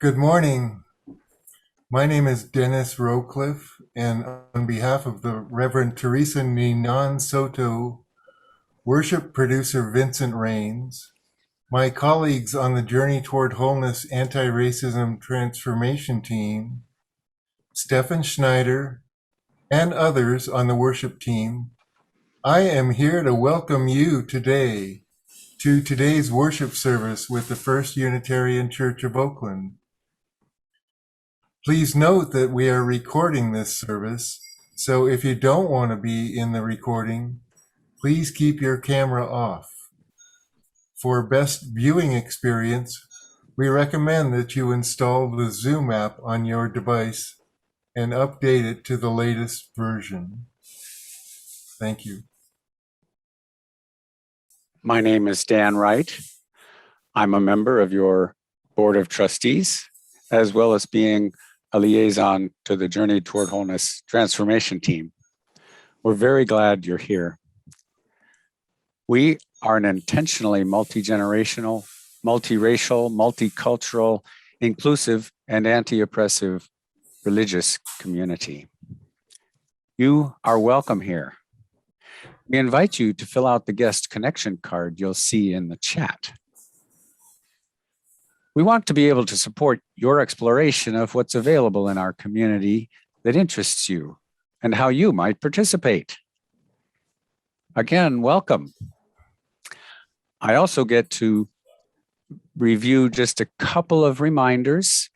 Good morning. My name is Dennis Rowcliffe, and on behalf of the Reverend Teresa Ninan Soto, worship producer Vincent Rains, my colleagues on the Journey Toward Wholeness Anti-Racism Transformation Team, Stefan Schneider, and others on the worship team, I am here to welcome you today to today's worship service with the First Unitarian Church of Oakland. Please note that we are recording this service, so if you don't want to be in the recording, please keep your camera off. For best viewing experience, we recommend that you install the Zoom app on your device and update it to the latest version. Thank you. My name is Dan Wright. I'm a member of your Board of Trustees, as well as being a liaison to the Journey Toward Wholeness Transformation Team. We're very glad you're here. We are an intentionally multi-generational, multiracial, multicultural, inclusive, and anti-oppressive religious community. You are welcome here. We invite you to fill out the guest connection card you'll see in the chat. We want to be able to support your exploration of what's available in our community that interests you and how you might participate. Again, welcome. I also get to review just a couple of reminders.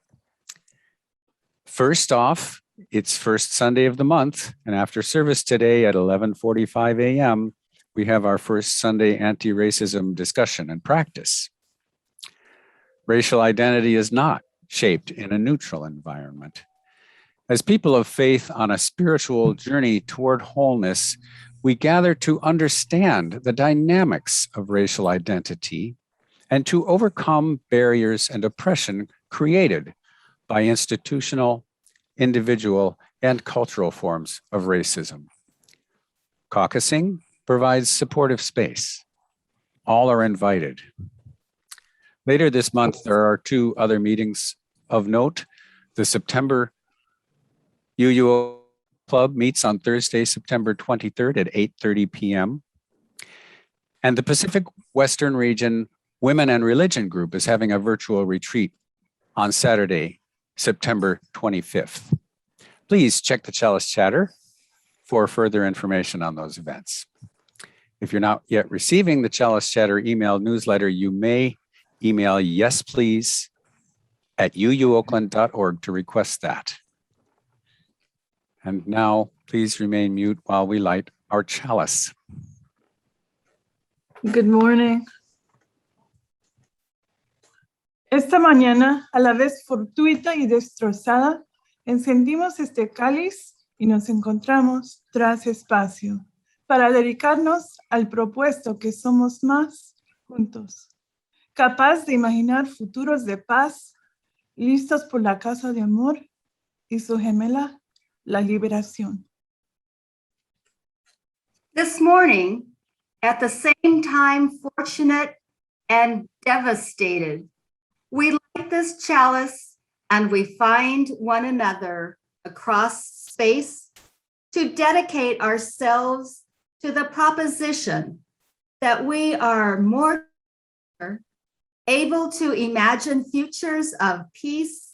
First off, it's first Sunday of the month, and after service today at 11:45 a.m., we have our first Sunday anti-racism discussion and practice. Racial identity is not shaped in a neutral environment. As people of faith on a spiritual journey toward wholeness, we gather to understand the dynamics of racial identity and to overcome barriers and oppression created by institutional, individual, and cultural forms of racism. Caucusing provides supportive space. All are invited. Later this month, there are two other meetings of note. The September UUO Club meets on Thursday, September 23rd at 8:30 p.m. And the Pacific Western Region Women and Religion Group is having a virtual retreat on Saturday, September 25th. Please check the Chalice Chatter for further information on those events. If you're not yet receiving the Chalice Chatter email newsletter, you may email yesplease@uuoakland.org to request that. And now, please remain mute while we light our chalice. Good morning. Esta mañana, a la vez fortuita y destrozada, encendimos este cáliz y nos encontramos tras espacio para dedicarnos al propuesto que somos más juntos, capaz de imaginar futuros de paz, listos por la casa de amor y su gemela, la liberación. This morning, at the same time fortunate and devastated, we light this chalice and we find one another across space to dedicate ourselves to the proposition that we are more able to imagine futures of peace,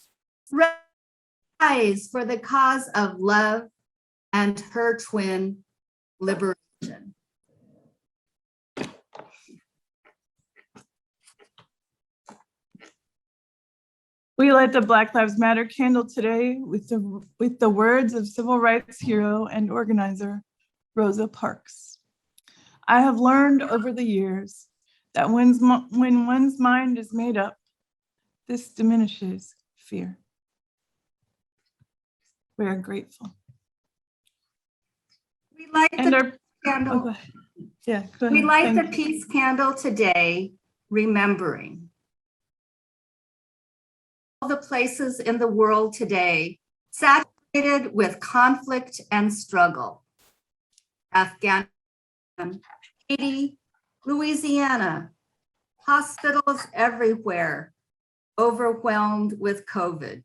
rise for the cause of love and her twin liberation. We light the Black Lives Matter candle today with the words of civil rights hero and organizer Rosa Parks. I have learned over the years that when one's mind is made up, this diminishes fear. We are grateful. We light And the our candle. go ahead. Yeah, go ahead. We light the Thank you. peace candle today, remembering all the places in the world today saturated with conflict and struggle. Afghanistan, Haiti, Louisiana, hospitals everywhere, overwhelmed with COVID.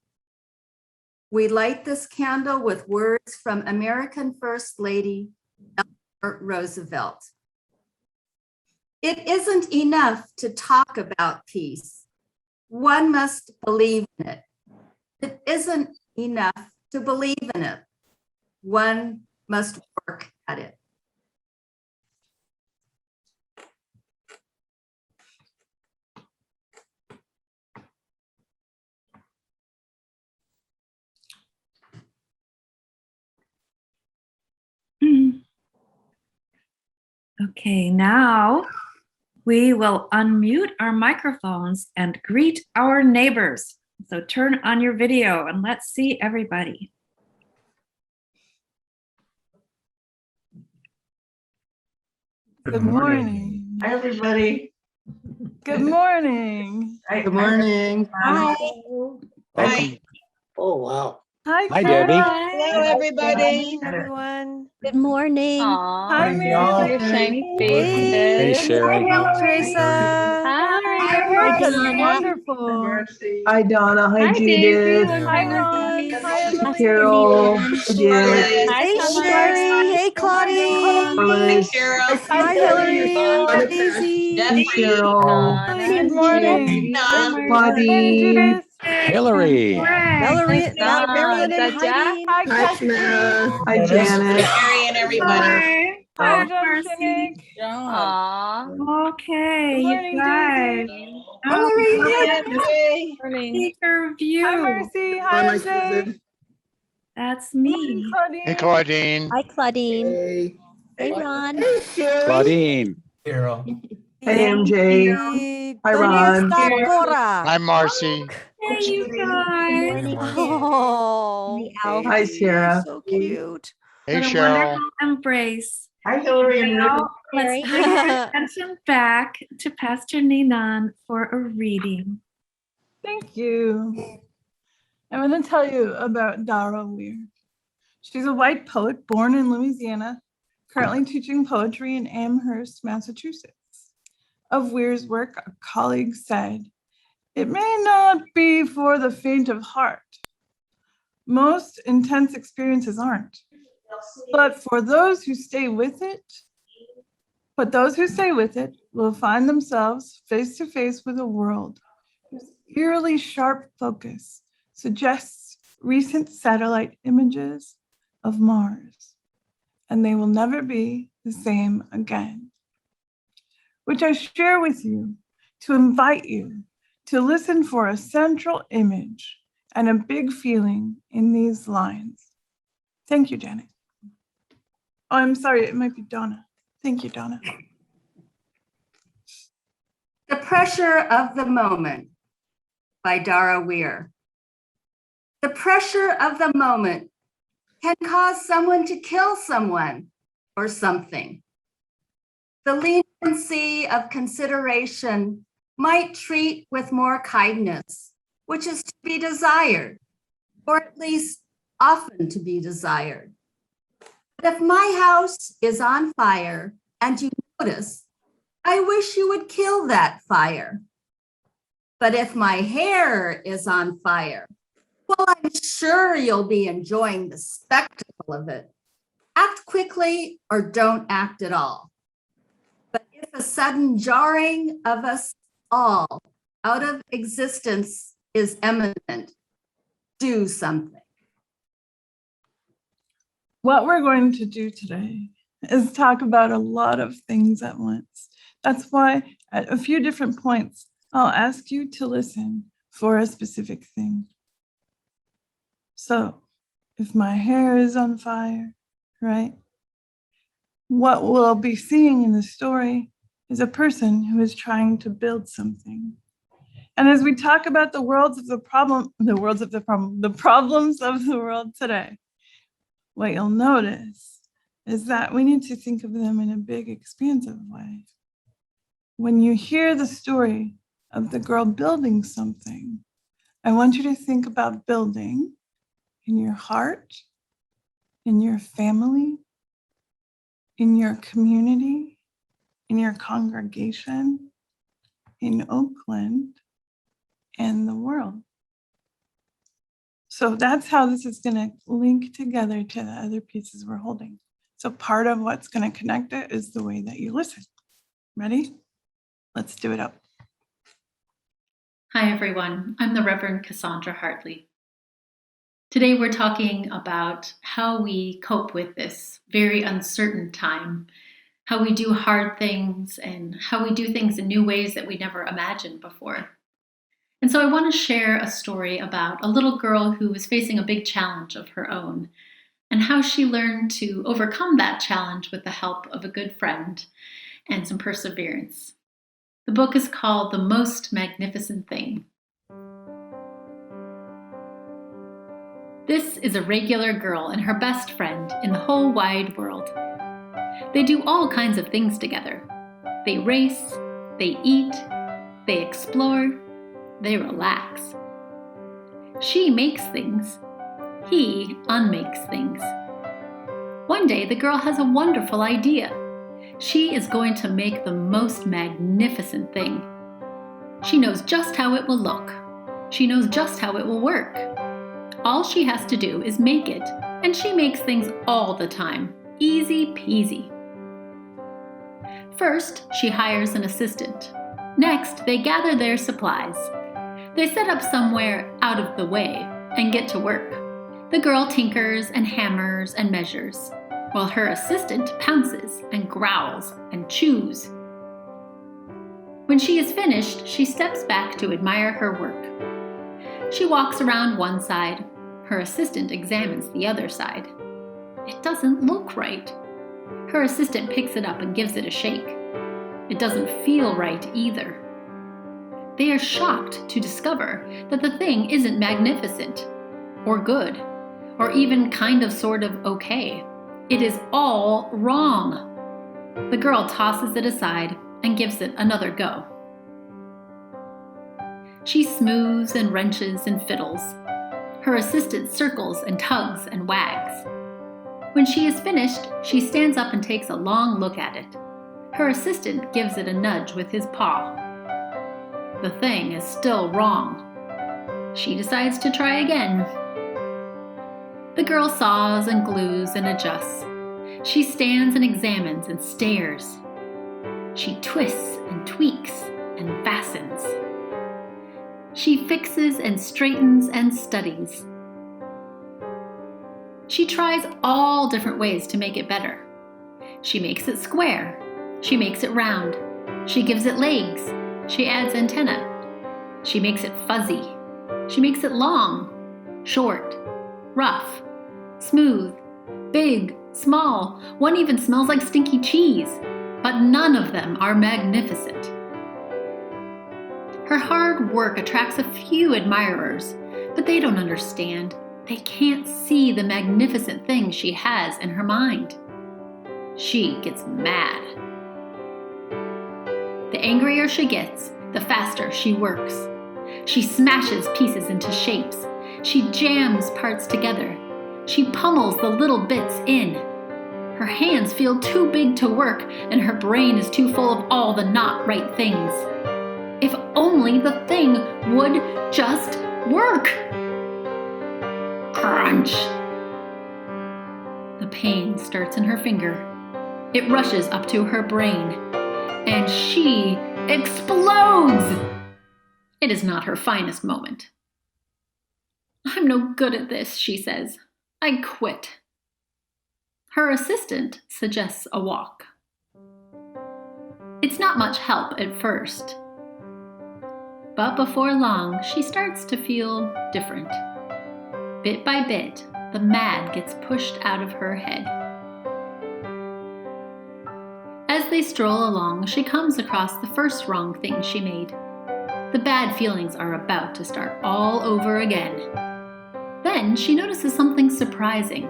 We light this candle with words from American First Lady Eleanor Roosevelt. It isn't enough to talk about peace. One must believe in it. It isn't enough to believe in it. One must work at it. Okay, now we will unmute our microphones and greet our neighbors. So turn on your video and let's see everybody. Good morning. Hi, everybody. Good morning. Good morning. Hi. Hi. Oh, wow. Hi, Hi, Carol. Debbie. Hello, everybody. Everyone. Good morning. Hi, Hi, Mary. y'all. Your shiny Hey. Hey, faces. Sherry. Teresa. Hi, Hi, work is Donna. wonderful. Hi, Donna. Hi, Hi, Daisy. Judith. Hi, Ron. Hi, Emily. Carol. Judith. Hi, Hey, Summer. Sherry. Hey, Claudine. Carlos. Hi, Hillary. Hi, Daisy. Hey, Cheryl. Good morning. Claudine. Judith. Hillary. Valerie, Donna. Marilyn and Is that Jack? Heidi. Hi, Hi, Kathleen. Samara. Hi, Janet. Mary and everybody. Hi, Hi, John Marcy. Shinnick. Aw. Okay, Good you morning, guys. Daisy. Now we look Hillary. at the Morning. speaker Hi, view. Mercy. Hi, Hi, my MJ. cousin. That's Morning, me. Claudine. Hey, Claudine. Hi, Claudine. Hey. Hey, Ron. Hey, Sherry. Claudine. Carol. Hey, Thank MJ. you. Hi, ¿Dónde Ron. está Cora? Hi, Marcy. Hey, you guys. Oh, Al. Hi, baby, Sarah. so cute. Hey, What a Cheryl. wonderful embrace. Hi, Hillary and Rick. Now, let's Mary. bring our attention back to Pastor Ninan for a reading. Thank you. I'm going to tell you about Dara Weir. She's a white poet born in Louisiana, currently teaching poetry in Amherst, Massachusetts. Of Weir's work, a colleague said, "It may not be for the faint of heart. Most intense experiences aren't. But for those who stay with it, will find themselves face to face with a world whose eerily sharp focus suggests recent satellite images of Mars, and they will never be the same again." Which I share with you to invite you to listen for a central image and a big feeling in these lines. Thank you, Janet. Oh, I'm sorry, it might be Donna. Thank you, Donna. The Pressure of the Moment by Dara Weir. The pressure of the moment can cause someone to kill someone or something. The leniency of consideration might treat with more kindness, which is to be desired, or at least often to be desired. But if my house is on fire and you notice, I wish you would kill that fire. But if my hair is on fire, well, I'm sure you'll be enjoying the spectacle of it. Act quickly or don't act at all. But if a sudden jarring of us all out of existence is imminent, do something. What we're going to do today is talk about a lot of things at once. That's why at a few different points, I'll ask you to listen for a specific thing. So if my hair is on fire, right? What we'll be seeing in the story is a person who is trying to build something. And as we talk about the problems of the world today, what you'll notice is that we need to think of them in a big, expansive way. When you hear the story of the girl building something, I want you to think about building in your heart, in your family, in your community, in your congregation, in Oakland, and the world. So that's how this is going to link together to the other pieces we're holding. So part of what's going to connect it is the way that you listen. Ready? Let's do it up. Hi, everyone. I'm the Reverend Cassandra Hartley. Today, we're talking about how we cope with this very uncertain time, how we do hard things, and how we do things in new ways that we never imagined before. And so I want to share a story about a little girl who was facing a big challenge of her own, and how she learned to overcome that challenge with the help of a good friend and some perseverance. The book is called The Most Magnificent Thing. This is a regular girl and her best friend in the whole wide world. They do all kinds of things together. They race, they eat, they explore, they relax. She makes things. He unmakes things. One day, the girl has a wonderful idea. She is going to make the most magnificent thing. She knows just how it will look. She knows just how it will work. All she has to do is make it, and she makes things all the time. Easy peasy. First, she hires an assistant. Next, they gather their supplies. They set up somewhere out of the way and get to work. The girl tinkers and hammers and measures, while her assistant pounces and growls and chews. When she is finished, she steps back to admire her work. She walks around one side. Her assistant examines the other side. It doesn't look right. Her assistant picks it up and gives it a shake. It doesn't feel right either. They are shocked to discover that the thing isn't magnificent, or good, or even kind of sort of okay. It is all wrong. The girl tosses it aside and gives it another go. She smooths and wrenches and fiddles. Her assistant circles and tugs and wags. When she is finished, she stands up and takes a long look at it. Her assistant gives it a nudge with his paw. The thing is still wrong. She decides to try again. The girl saws and glues and adjusts. She stands and examines and stares. She twists and tweaks and fastens. She fixes and straightens and studies. She tries all different ways to make it better. She makes it square. She makes it round. She gives it legs. She adds antenna. She makes it fuzzy. She makes it long, short, rough, smooth, big, small. One even smells like stinky cheese, but none of them are magnificent. Her hard work attracts a few admirers, but they don't understand. They can't see the magnificent thing she has in her mind. She gets mad. The angrier she gets, the faster she works. She smashes pieces into shapes. She jams parts together. She pummels the little bits in. Her hands feel too big to work, and her brain is too full of all the not right things. If only the thing would just work! Crunch! The pain starts in her finger. It rushes up to her brain, and she explodes! It is not her finest moment. I'm no good at this, she says. I quit. Her assistant suggests a walk. It's not much help at first. But before long, she starts to feel different. Bit by bit, the mad gets pushed out of her head. As they stroll along, she comes across the first wrong thing she made. The bad feelings are about to start all over again. Then she notices something surprising.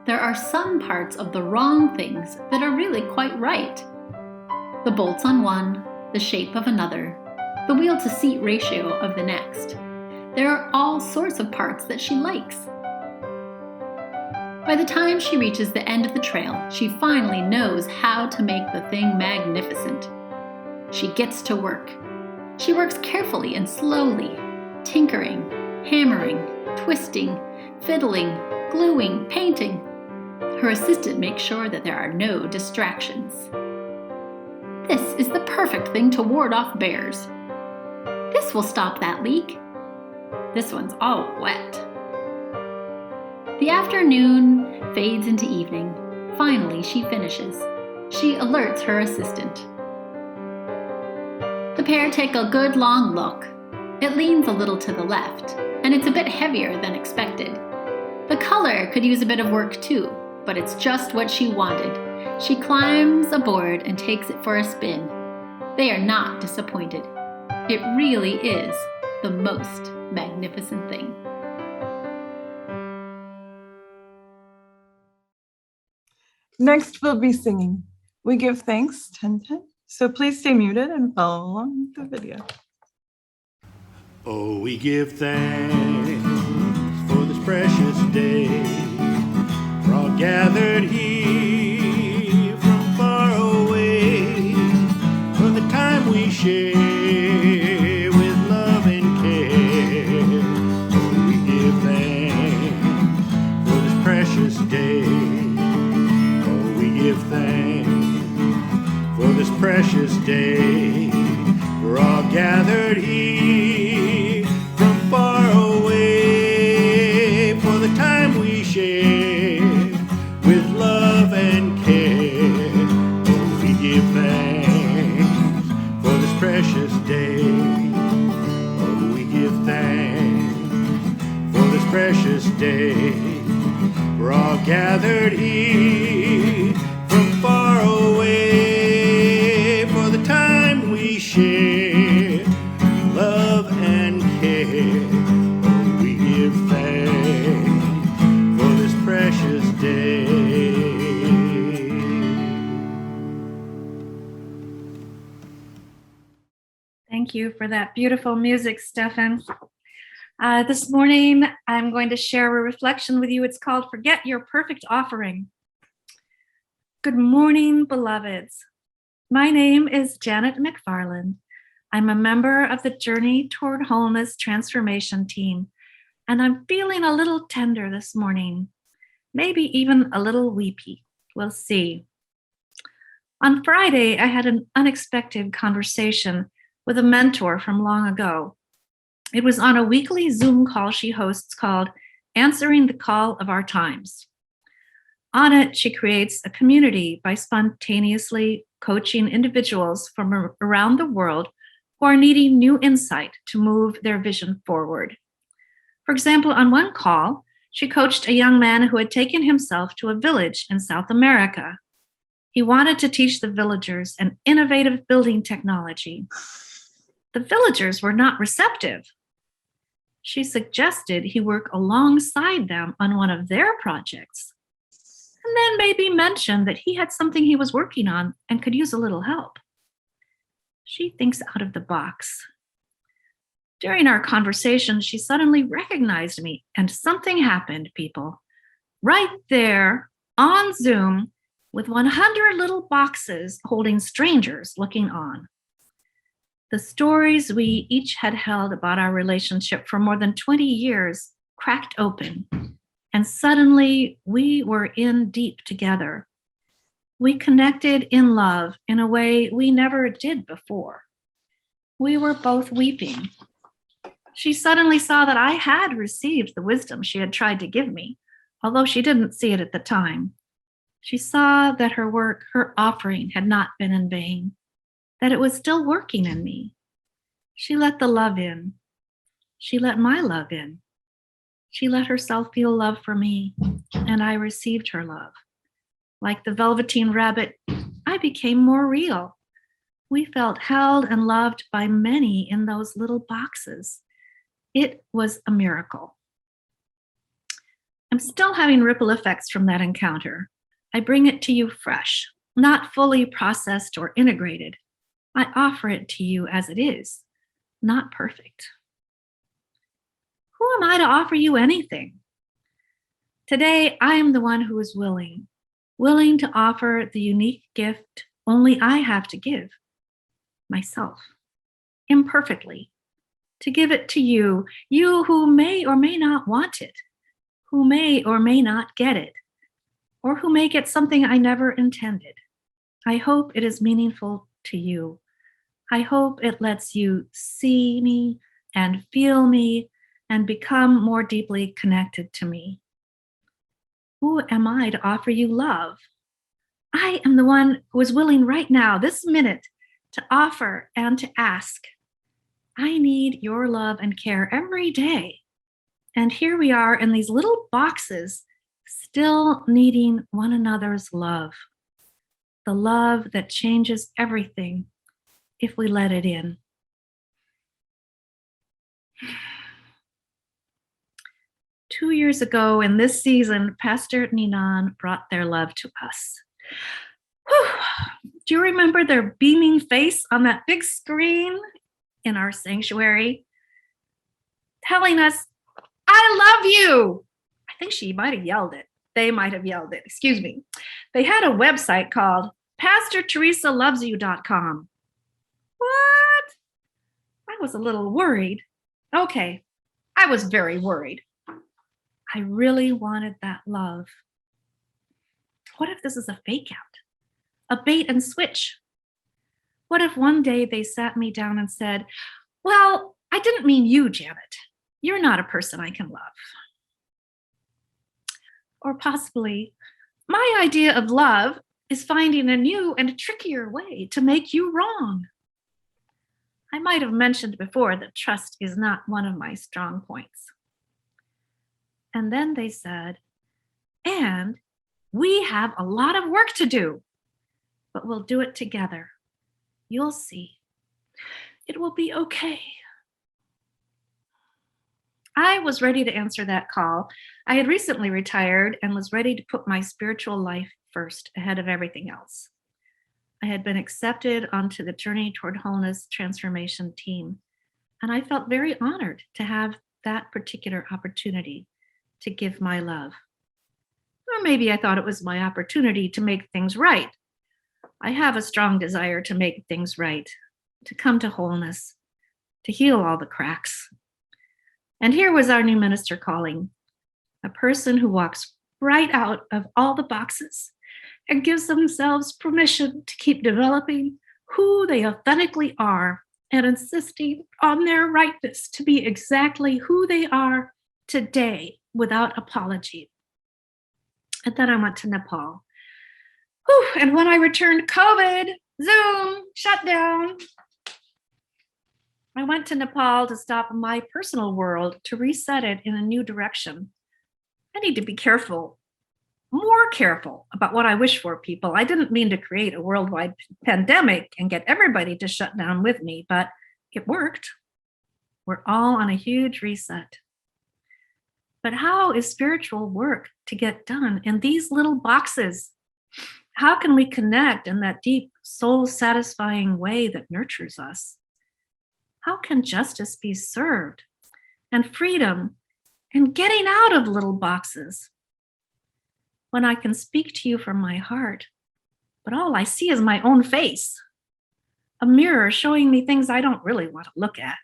There are some parts of the wrong things that are really quite right. The bolts on one, the shape of another, the wheel-to-seat ratio of the next. There are all sorts of parts that she likes. By the time she reaches the end of the trail, she finally knows how to make the thing magnificent. She gets to work. She works carefully and slowly, tinkering, hammering, twisting, fiddling, gluing, painting. Her assistant makes sure that there are no distractions. This is the perfect thing to ward off bears. This will stop that leak. This one's all wet. The afternoon fades into evening. Finally, she finishes. She alerts her assistant. The pair take a good long look. It leans a little to the left, and it's a bit heavier than expected. The color could use a bit of work too, but it's just what she wanted. She climbs aboard and takes it for a spin. They are not disappointed. It really is the most magnificent thing. Next, we'll be singing. We give thanks, 10:10. So please stay muted and follow along with the video. Oh, we give thanks for this precious day. We're all gathered here from far away for the time we share with love and care. Oh, we give thanks for this precious day. Oh, we give thanks for this precious day. We're all gathered here from far away for the time we share with love and care. Oh, we give thanks for this precious day. Oh, we give thanks for this precious day. We're all gathered here from far away for the time we share love and care. Oh, we give thanks for this precious day. Thank you for that beautiful music, Stefan. This morning, I'm going to share a reflection with you. It's called Forget Your Perfect Offering. Good morning, beloveds. My name is Janet McFarland. I'm a member of the Journey Toward Wholeness Transformation team, and I'm feeling a little tender this morning, maybe even a little weepy. We'll see. On Friday, I had an unexpected conversation with a mentor from long ago. It was on a weekly Zoom call she hosts called Answering the Call of Our Times. On it, she creates a community by spontaneously coaching individuals from around the world who are needing new insight to move their vision forward. For example, on one call, she coached a young man who had taken himself to a village in South America. He wanted to teach the villagers an innovative building technology. The villagers were not receptive. She suggested he work alongside them on one of their projects, and then maybe mention that he had something he was working on and could use a little help. She thinks out of the box. During our conversation, she suddenly recognized me, and something happened, people. Right there on Zoom with 100 little boxes holding strangers looking on. The stories we each had held about our relationship for more than 20 years cracked open, and suddenly we were in deep together. We connected in love in a way we never did before. We were both weeping. She suddenly saw that I had received the wisdom she had tried to give me, although she didn't see it at the time. She saw that her work, her offering, had not been in vain, that it was still working in me. She let the love in. She let my love in. She let herself feel love for me, and I received her love. Like the Velveteen Rabbit, I became more real. We felt held and loved by many in those little boxes. It was a miracle. I'm still having ripple effects from that encounter. I bring it to you fresh, not fully processed or integrated. I offer it to you as it is, not perfect. Who am I to offer you anything? Today, I am the one who is willing to offer the unique gift only I have to give, myself. imperfectly, to give it to you, you who may or may not want it, who may or may not get it, or who may get something I never intended. I hope it is meaningful to you. I hope it lets you see me and feel me and become more deeply connected to me. Who am I to offer you love? I am the one who is willing right now, this minute, to offer and to ask. I need your love and care every day. And here we are in these little boxes, still needing one another's love. The love that changes everything if we let it in. Two years ago in this season, Pastor Ninan brought their love to us. Whew. Do you remember their beaming face on that big screen in our sanctuary? Telling us, I love you. I think she might have yelled it. They might have yelled it, excuse me. They had a website called PastorTeresaLovesYou.com. What? I was a little worried. Okay, I was very worried. I really wanted that love. What if this is a fake out? A bait and switch? What if one day they sat me down and said, well, I didn't mean you, Janet. You're not a person I can love. Or possibly, my idea of love is finding a new and trickier way to make you wrong. I might have mentioned before that trust is not one of my strong points. And then they said, and we have a lot of work to do, but we'll do it together. You'll see. It will be okay. I was ready to answer that call. I had recently retired and was ready to put my spiritual life first ahead of everything else. I had been accepted onto the Journey Toward Wholeness transformation team, and I felt very honored to have that particular opportunity to give my love. Or maybe I thought it was my opportunity to make things right. I have a strong desire to make things right, to come to wholeness, to heal all the cracks. And here was our new minister calling, a person who walks right out of all the boxes and gives themselves permission to keep developing who they authentically are and insisting on their rightness to be exactly who they are today without apology. And then I went to Nepal. Whew, and when I returned, COVID, Zoom, shut down. I went to Nepal to stop my personal world, to reset it in a new direction. I need to be careful, more careful about what I wish for people. I didn't mean to create a worldwide pandemic and get everybody to shut down with me, but it worked. We're all on a huge reset. But how is spiritual work to get done in these little boxes? How can we connect in that deep, soul-satisfying way that nurtures us? How can justice be served and freedom and getting out of little boxes when I can speak to you from my heart, but all I see is my own face, a mirror showing me things I don't really want to look at?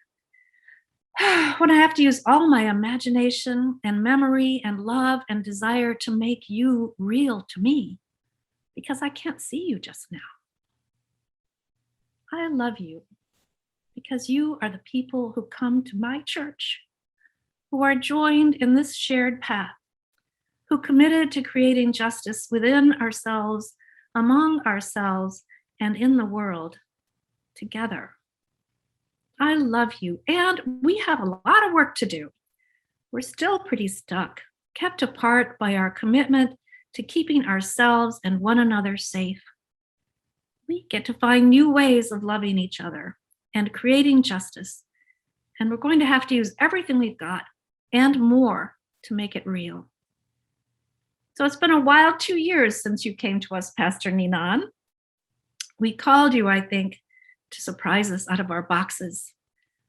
When I have to use all my imagination and memory and love and desire to make you real to me because I can't see you just now. I love you because you are the people who come to my church, who are joined in this shared path, who committed to creating justice within ourselves, among ourselves, and in the world together. I love you, and we have a lot of work to do. We're still pretty stuck, kept apart by our commitment to keeping ourselves and one another safe. We get to find new ways of loving each other and creating justice, and we're going to have to use everything we've got and more to make it real. So it's been a wild 2 years since you came to us, Pastor Ninan. We called you, I think, to surprise us out of our boxes,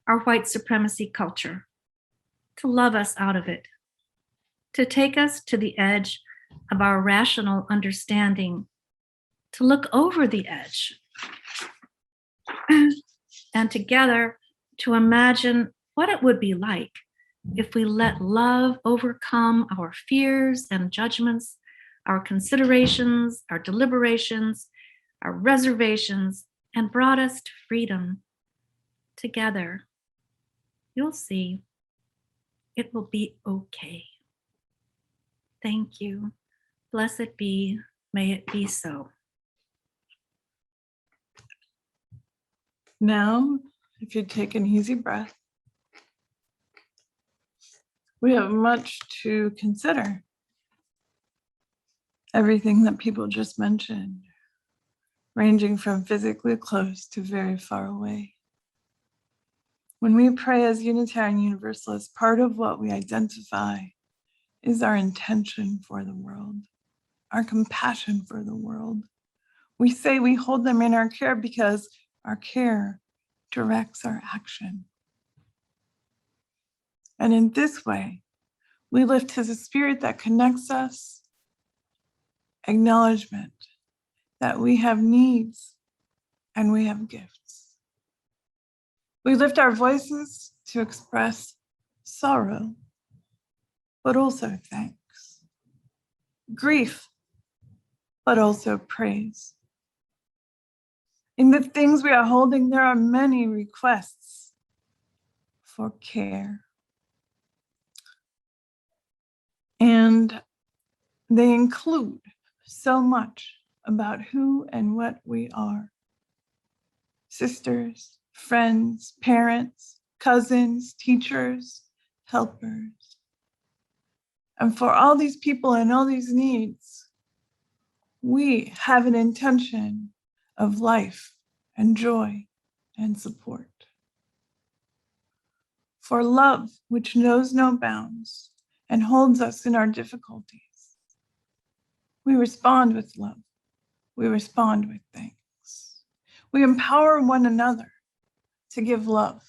our white supremacy culture, to love us out of it, to take us to the edge of our rational understanding, to look over the edge, and together to imagine what it would be like if we let love overcome our fears and judgments, our considerations, our deliberations, our reservations, and brought us to freedom together. You'll see, it will be okay. Thank you. Blessed be, may it be so. Now, if you take an easy breath, we have much to consider. Everything that people just mentioned, ranging from physically close to very far away. When we pray as Unitarian Universalists, part of what we identify is our intention for the world, our compassion for the world. We say we hold them in our care because our care directs our action. And in this way, we lift to the spirit that connects us, acknowledgement that we have needs and we have gifts. We lift our voices to express sorrow, but also thanks, grief, but also praise. In the things we are holding, there are many requests for care. And they include so much about who and what we are. Sisters, friends, parents, cousins, teachers, helpers. And for all these people and all these needs, we have an intention of life and joy and support. For love, which knows no bounds and holds us in our difficulties, we respond with love. We respond with thanks. We empower one another to give love.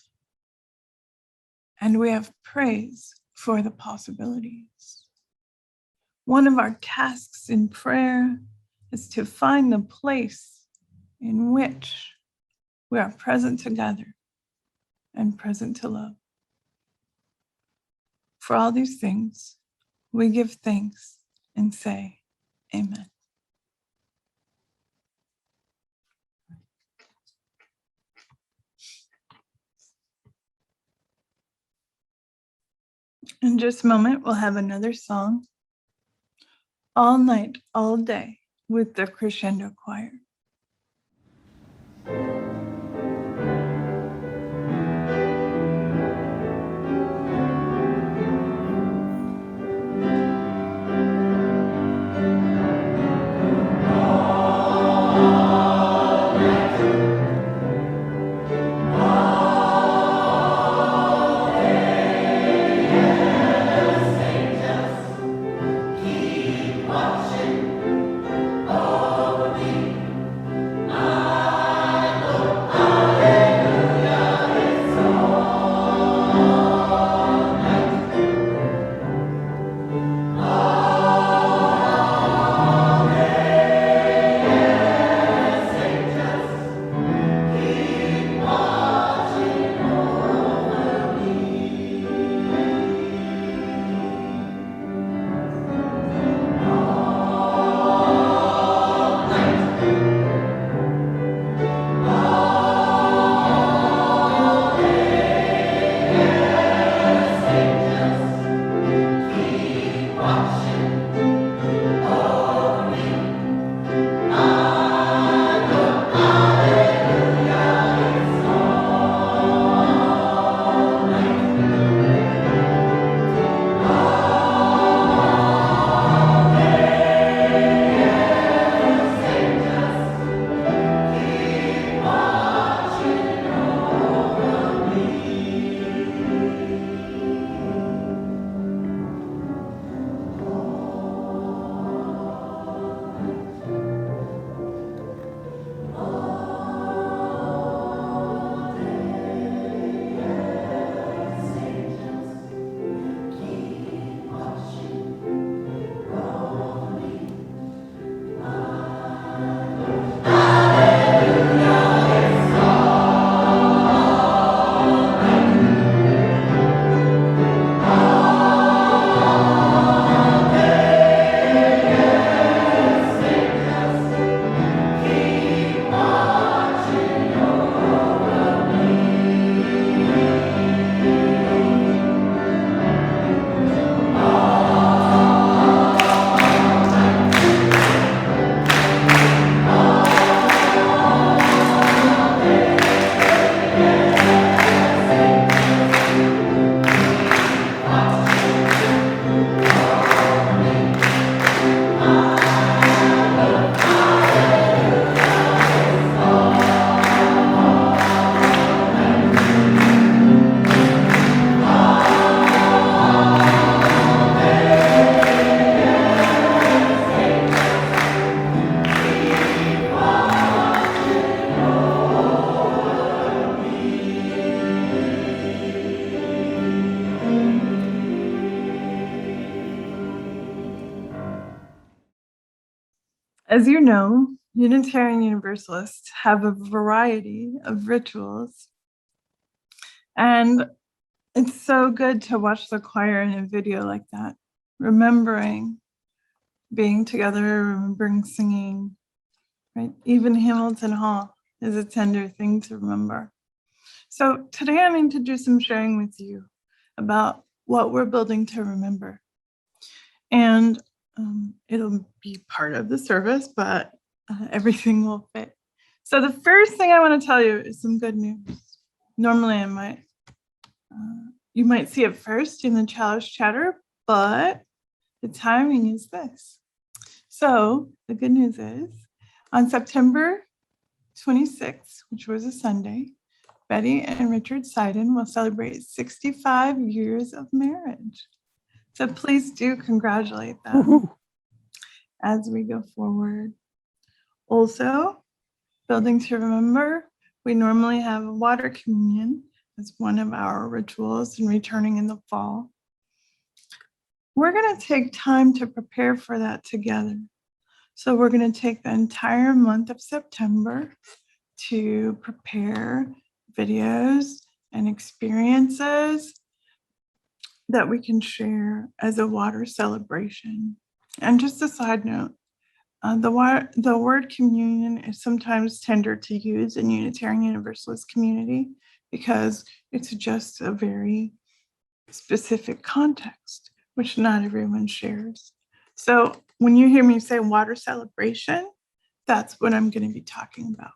And we have praise for the possibilities. One of our tasks in prayer is to find the place in which we are present together and present to love. For all these things, we give thanks and say, Amen. In just a moment, we'll have another song, All Night, All Day, with the Crescendo Choir. Watching over me, my Lord. As you know, Unitarian Universalists have a variety of rituals. And it's so good to watch the choir in a video like that, remembering being together, remembering singing, right? Even Hamilton Hall is a tender thing to remember. So today I'm going to do some sharing with you about what we're building to remember. And it'll be part of the service, but everything will fit. So the first thing I want to tell you is some good news. Normally you might see it first in the chalice chatter, but the timing is this. So the good news is on September 26th, which was a Sunday, Betty and Richard Seiden will celebrate 65 years of marriage. So please do congratulate them as we go forward. Also, building to remember, we normally have a water communion as one of our rituals and returning in the fall. We're going to take time to prepare for that together. So we're going to take the entire month of September to prepare videos and experiences that we can share as a water celebration. And just a side note, the word communion is sometimes tender to use in Unitarian Universalist community because it's just a very specific context, which not everyone shares. So when you hear me say water celebration, that's what I'm going to be talking about,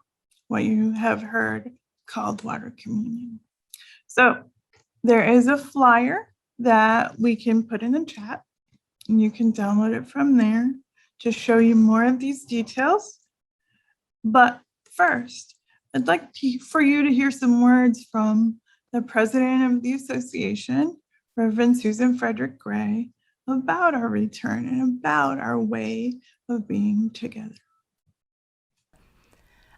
what you have heard called water communion. So there is a flyer that we can put in the chat, and you can download it from there to show you more of these details. But first, I'd like for you to hear some words from the president of the association, Reverend Susan Frederick Gray, about our return and about our way of being together.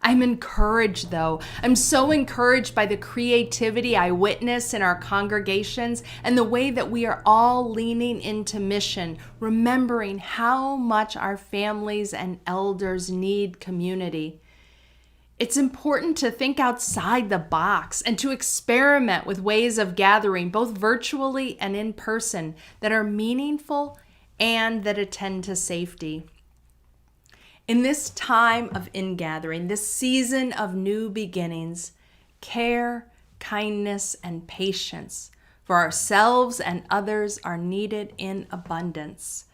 I'm encouraged, though. I'm so encouraged by the creativity I witness in our congregations and the way that we are all leaning into mission, remembering how much our families and elders need community. It's important to think outside the box and to experiment with ways of gathering, both virtually and in person, that are meaningful and that attend to safety. In this time of ingathering, this season of new beginnings, care, kindness, and patience for ourselves and others are needed in abundance.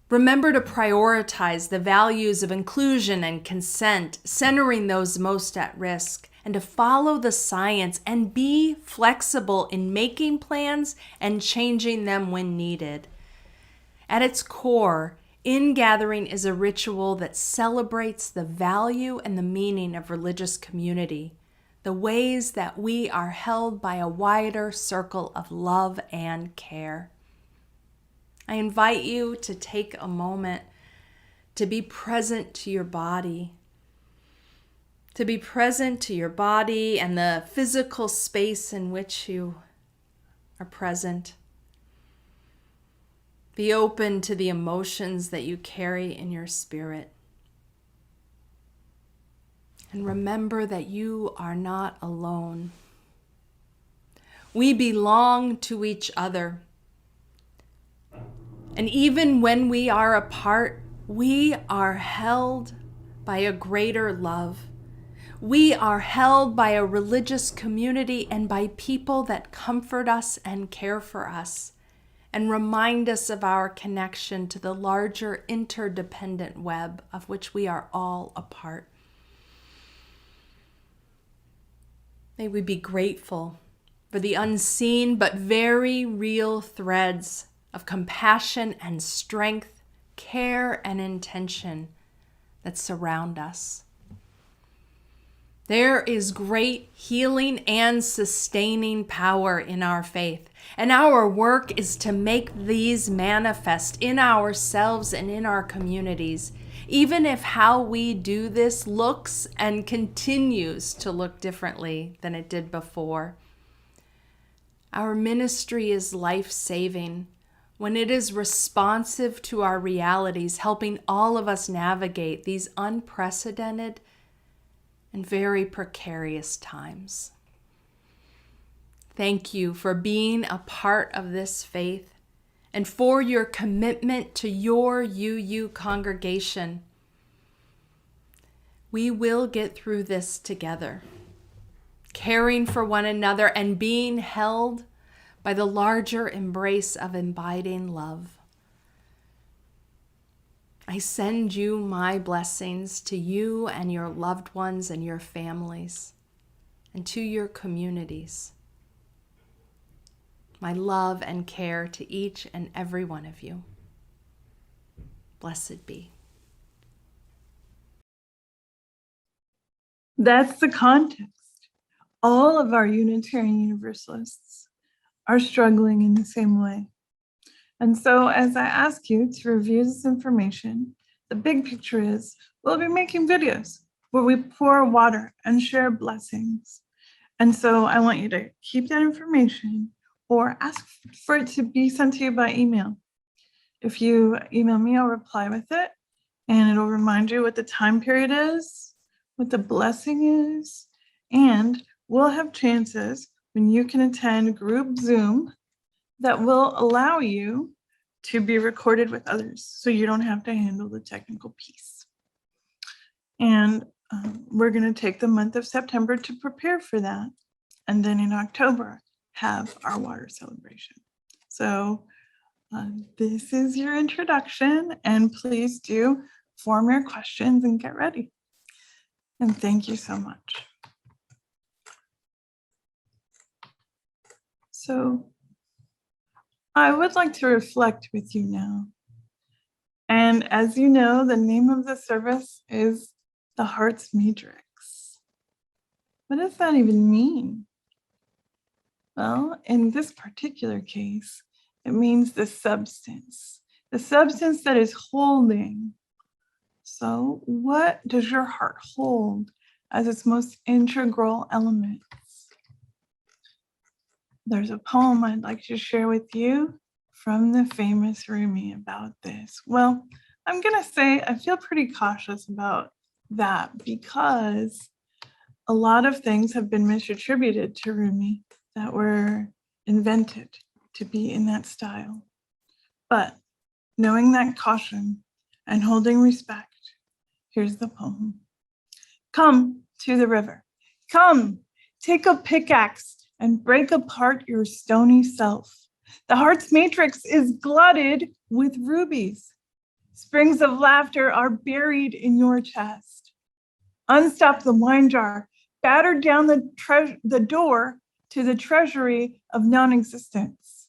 Remember to prioritize the values of inclusion and consent, centering those most at risk, and to follow the science and be flexible in making plans and changing them when needed. At its core, ingathering is a ritual that celebrates the value and the meaning of religious community, the ways that we are held by a wider circle of love and care. I invite you to take a moment to be present to your body, and the physical space in which you are present. Be open to the emotions that you carry in your spirit. And remember that you are not alone. We belong to each other. And even when we are apart, we are held by a greater love. We are held by a religious community and by people that comfort us and care for us and remind us of our connection to the larger interdependent web of which we are all a part. May we be grateful for the unseen but very real threads of compassion and strength, care and intention that surround us. There is great healing and sustaining power in our faith, and our work is to make these manifest in ourselves and in our communities, even if how we do this looks and continues to look differently than it did before. Our ministry is life-saving. when it is responsive to our realities, helping all of us navigate these unprecedented and very precarious times. Thank you for being a part of this faith and for your commitment to your UU congregation. We will get through this together, caring for one another and being held by the larger embrace of abiding love. I send you my blessings to you and your loved ones and your families and to your communities. My love and care to each and every one of you. Blessed be. That's the context. All of our Unitarian Universalists are struggling in the same way. And so as I ask you to review this information, the big picture is we'll be making videos where we pour water and share blessings. And so I want you to keep that information or ask for it to be sent to you by email. If you email me, I'll reply with it, and it'll remind you what the time period is, what the blessing is, and we'll have chances when you can attend group Zoom that will allow you to be recorded with others so you don't have to handle the technical piece. And we're going to take the month of September to prepare for that. And then in October, have our water celebration. So this is your introduction, and please do form your questions and get ready. And thank you so much. So I would like to reflect with you now. And as you know, the name of the service is the Heart's Matrix. What does that even mean? Well, in this particular case, it means the substance that is holding. So what does your heart hold as its most integral element? There's a poem I'd like to share with you from the famous Rumi about this. Well, I'm gonna say I feel pretty cautious about that because a lot of things have been misattributed to Rumi that were invented to be in that style. But knowing that caution and holding respect, here's the poem. Come to the river. Come, take a pickaxe and break apart your stony self. The heart's matrix is glutted with rubies. Springs of laughter are buried in your chest. Unstop the wine jar, batter down the door to the treasury of non-existence.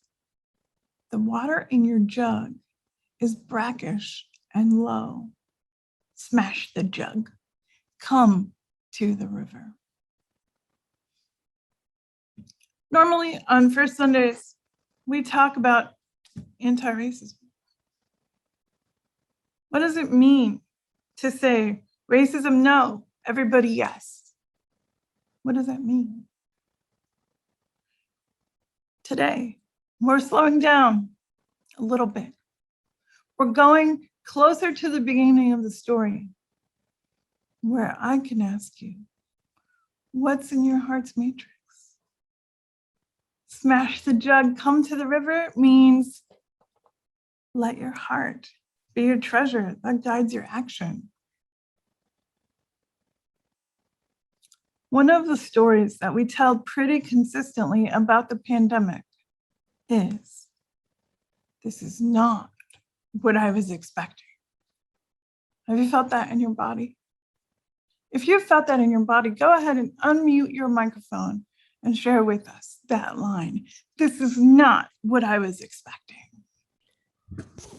The water in your jug is brackish and low. Smash the jug. Come to the river. Normally on First Sundays, we talk about anti-racism. What does it mean to say racism no, everybody yes? What does that mean? Today, we're slowing down a little bit. We're going closer to the beginning of the story, where I can ask you, what's in your heart's matrix? Smash the jug, come to the river means let your heart be your treasure that guides your action. One of the stories that we tell pretty consistently about the pandemic is, this is not what I was expecting. Have you felt that in your body? If you felt that in your body, go ahead and unmute your microphone and share with us that line. This is not what I was expecting.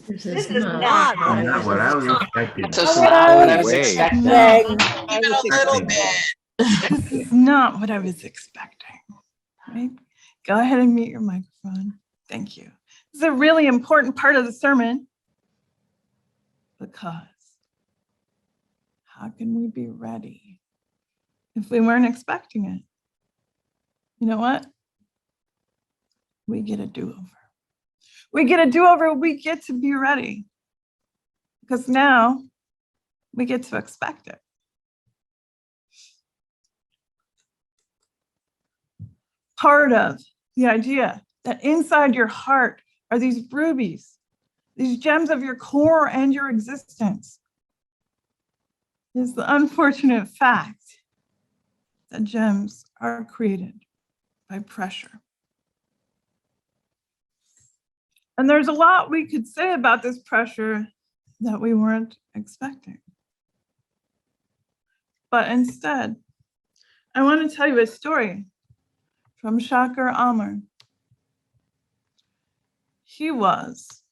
This is not what I was expecting. This is not what I was expecting. Even a little bit. This is not what I was expecting. Right? Go ahead and mute your microphone. Thank you. This is a really important part of the sermon because how can we be ready if we weren't expecting it? You know what? We get a do-over. We get a do-over, we get to be ready. Because now we get to expect it. Part of the idea that inside your heart are these rubies, these gems of your core and your existence, is the unfortunate fact that gems are created by pressure. And there's a lot we could say about this pressure that we weren't expecting. But instead, I want to tell you a story from Shakir Amr. He was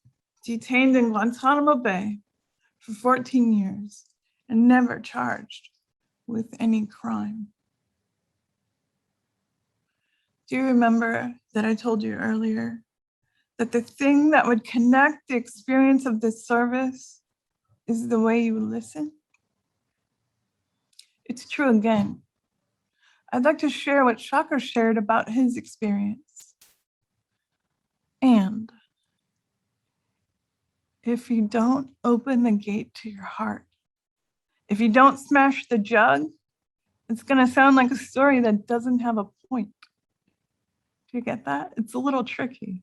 detained in Guantanamo Bay for 14 years and never charged with any crime. Do you remember that I told you earlier that the thing that would connect the experience of this service is the way you listen? It's true again. I'd like to share what Shakir shared about his experience. And if you don't open the gate to your heart, if you don't smash the jug, it's going to sound like a story that doesn't have a point. Do you get that? It's a little tricky.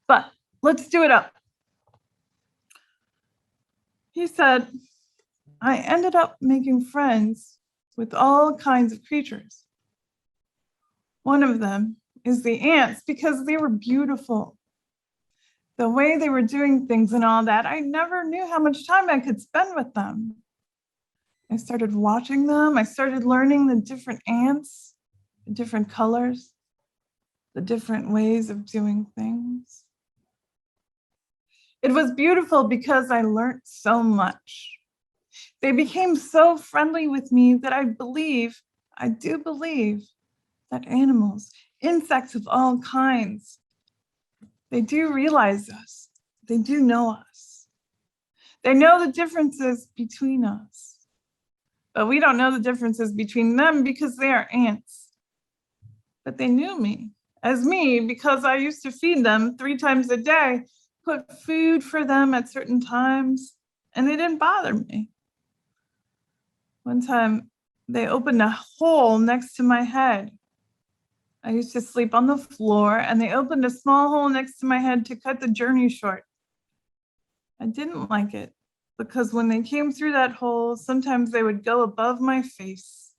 But let's do it up. He said, I ended up making friends with all kinds of creatures. One of them is the ants because they were beautiful. The way they were doing things and all that, I never knew how much time I could spend with them. I started watching them. I started learning the different ants, the different colors, the different ways of doing things. It was beautiful because I learned so much. They became so friendly with me that I do believe that animals, insects of all kinds, they do realize us. They do know us. They know the differences between us. But we don't know the differences between them because they are ants. But they knew me as me because I used to feed them 3 times a day, put food for them at certain times, and they didn't bother me. One time, they opened a hole next to my head. I used to sleep on the floor, and they opened a small hole next to my head to cut the journey short. I didn't like it because when they came through that hole, sometimes they would go above my face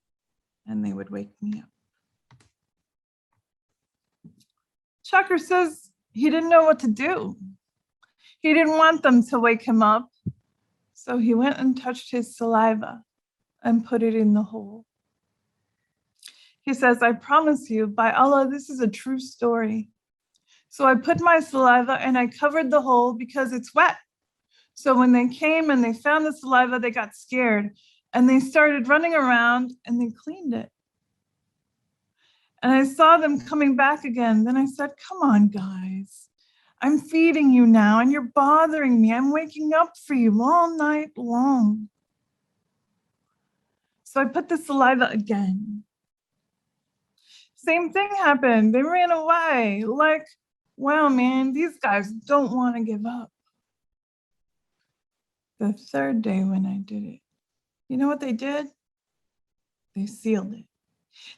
and they would wake me up. Shakir says he didn't know what to do. He didn't want them to wake him up, so he went and touched his saliva and put it in the hole. He says, I promise you, by Allah, this is a true story. So I put my saliva and I covered the hole because it's wet. So when they came and they found the saliva, they got scared and they started running around and they cleaned it. And I saw them coming back again. Then I said, come on, guys. I'm feeding you now and you're bothering me. I'm waking up for you all night long. So I put the saliva again. Same thing happened. They ran away. Like, wow, man, these guys don't want to give up. The third day when I did it, you know what they did? They sealed it.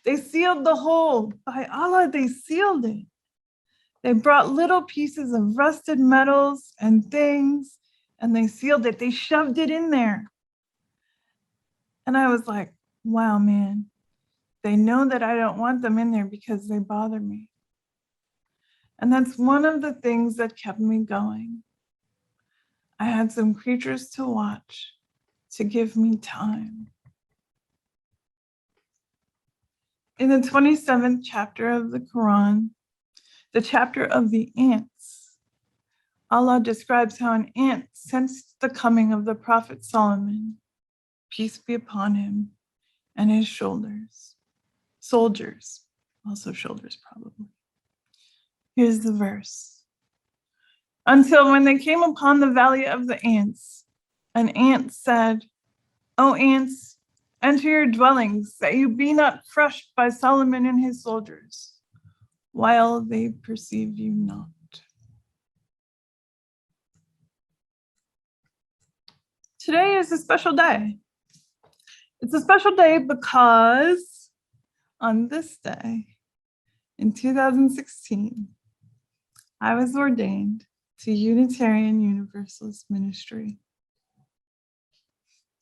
They sealed the hole. By Allah, they sealed it. They brought little pieces of rusted metals and things, and they sealed it. They shoved it in there. And I was like, wow, man. They know that I don't want them in there because they bother me. And that's one of the things that kept me going. I had some creatures to watch to give me time. In the 27th chapter of the Quran, the chapter of the ants, Allah describes how an ant sensed the coming of the Prophet Solomon, peace be upon him, and his soldiers, also shoulders probably. Here's the verse. Until when they came upon the valley of the ants, an ant said, O ants, enter your dwellings, that you be not crushed by Solomon and his soldiers, while they perceive you not. Today is a special day. It's a special day because on this day, in 2016, I was ordained to Unitarian Universalist ministry.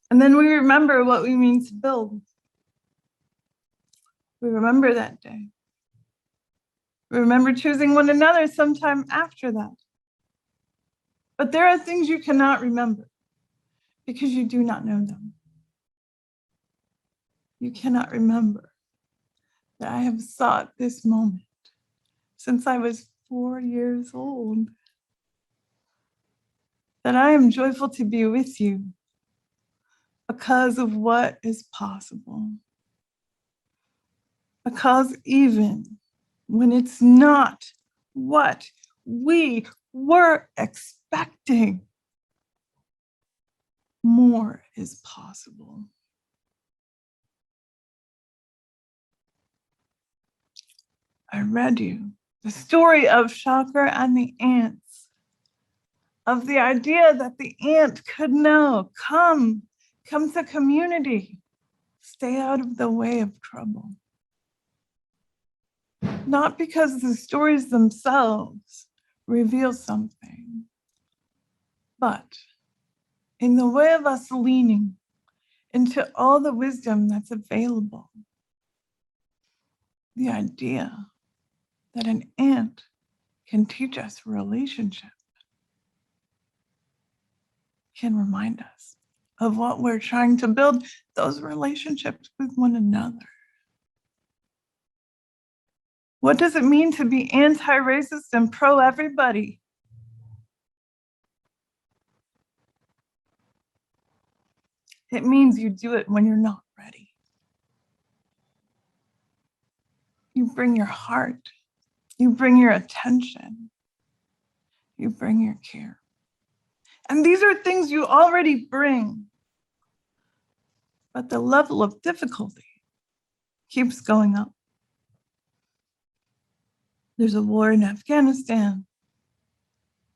And then we remember what we mean to build. We remember that day. We remember choosing one another sometime after that. But there are things you cannot remember because you do not know them. You cannot remember that I have sought this moment since I was 4 years old. That I am joyful to be with you because of what is possible. Because even when it's not what we were expecting, more is possible. I read you the story of Shocker and the ants, of the idea that the ant could know, come to community, stay out of the way of trouble. Not because the stories themselves reveal something, but in the way of us leaning into all the wisdom that's available. The idea that an ant can teach us relationship can remind us of what we're trying to build, those relationships with one another. What does it mean to be anti-racist and pro-everybody? It means you do it when you're not ready. You bring your heart, you bring your attention, you bring your care. And these are things you already bring. But the level of difficulty keeps going up. There's a war in Afghanistan.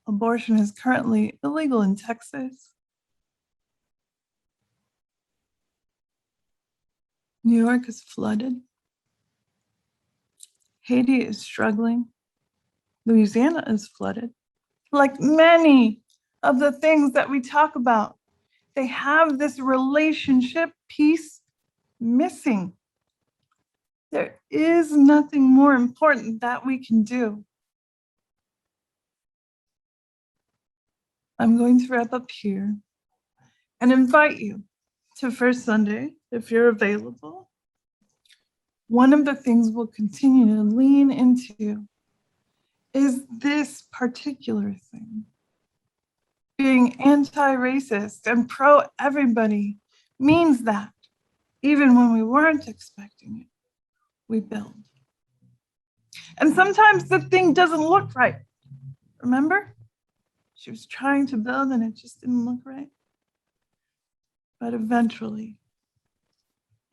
Abortion is currently illegal in Texas. New York is flooded. Haiti is struggling. Louisiana is flooded. Like many of the things that we talk about, they have this relationship piece missing. There is nothing more important that we can do. I'm going to wrap up here and invite you to First Sunday, if you're available. One of the things we'll continue to lean into is this particular thing. Being anti-racist and pro-everybody means that even when we weren't expecting it, we build. And sometimes the thing doesn't look right. Remember? She was trying to build and it just didn't look right. But eventually,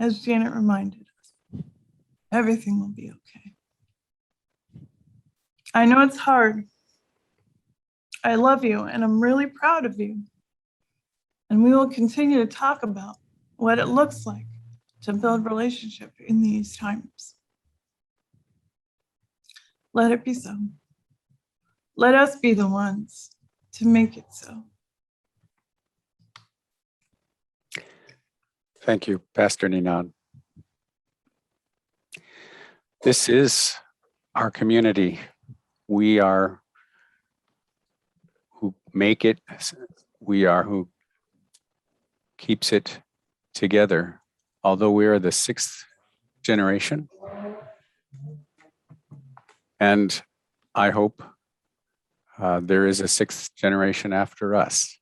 as Janet reminded us, everything will be okay. I know it's hard. I love you and I'm really proud of you. And we will continue to talk about what it looks like to build relationship in these times. Let it be so. Let us be the ones to make it so. Thank you, Pastor Ninan. This is our community. We are who make it. We are who keeps it together. Although we are the 6th generation. And I hope there is a 6th generation after us.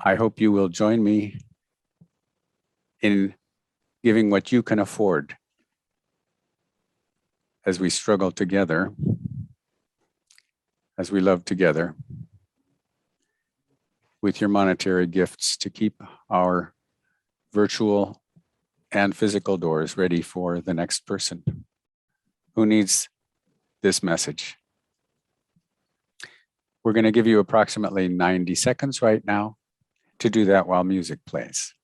I hope you will join me in giving what you can afford as we struggle together, as we love together, with your monetary gifts to keep our virtual and physical doors ready for the next person who needs this message. We're going to give you approximately 90 seconds right now to do that while music plays.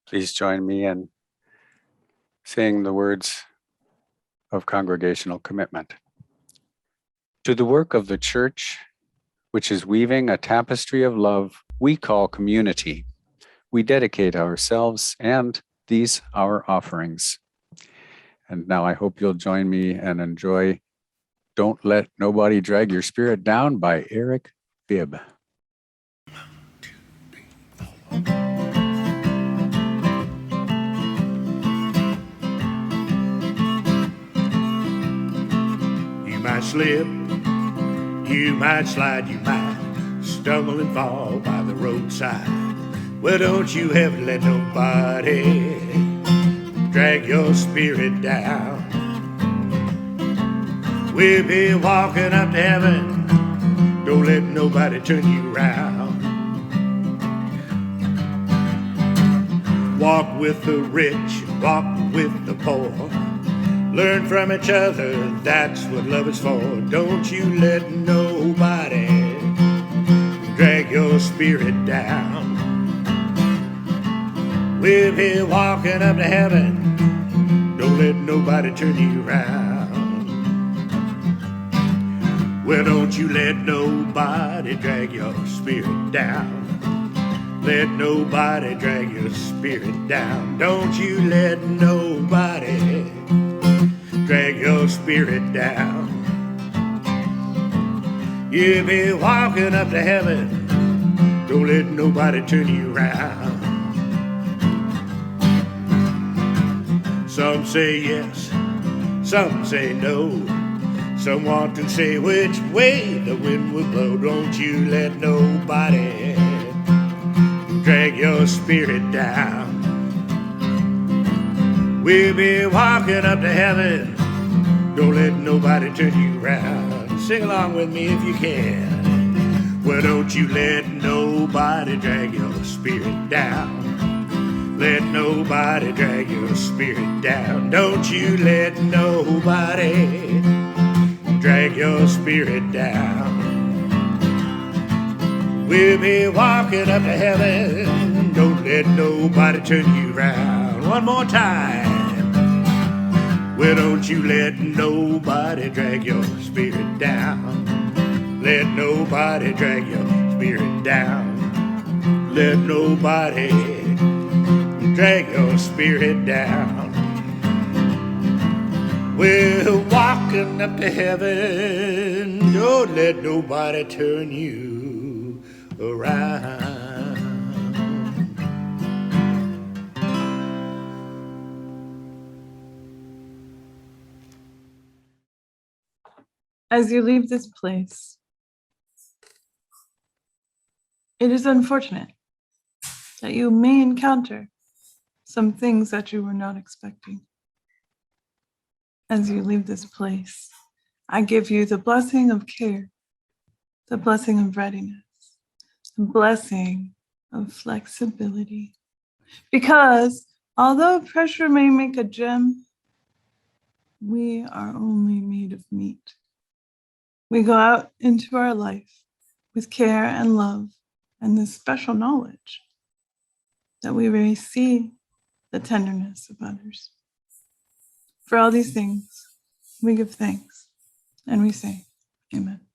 Please join me in saying the words of congregational commitment. To the work of the church, which is weaving a tapestry of love we call community, we dedicate ourselves and these our offerings. And now I hope you'll join me and enjoy Don't Let Nobody Drag Your Spirit Down by Eric Bibb. You might slip, you might slide, you might stumble and fall by the roadside. Well, don't you ever let nobody drag your spirit down. We'll be walking up to heaven, don't let nobody turn you around. Walk with the rich, walk with the poor. Learn from each other, that's what love is for. Don't you let nobody drag your spirit down. We'll be walking up to heaven, don't let nobody turn you around. Well, don't you let nobody drag your spirit down. Let nobody drag your spirit down. Don't you let nobody drag your spirit down. You'll be walking up to heaven, don't let nobody turn you around. Some say yes, some say no. Some want to say which way the wind will blow. Don't you let nobody drag your spirit down. We'll be walking up to heaven, don't let nobody turn you around. Sing along with me if you can. Well, don't you let nobody drag your spirit down. Let nobody drag your spirit down. Don't you let nobody drag your spirit down. We'll be walking up to heaven, don't let nobody turn you around. One more time. Well, don't you let nobody drag your spirit down. Let nobody drag your spirit down. Let nobody drag your spirit down. We're walking up to heaven, don't let nobody turn you around. As you leave this place, it is unfortunate that you may encounter some things that you were not expecting. As you leave this place, I give you the blessing of care, the blessing of readiness, the blessing of flexibility. Because although pressure may make a gem, we are only made of meat. We go out into our life with care and love and this special knowledge that we may see the tenderness of others. For all these things, we give thanks and we say, Amen.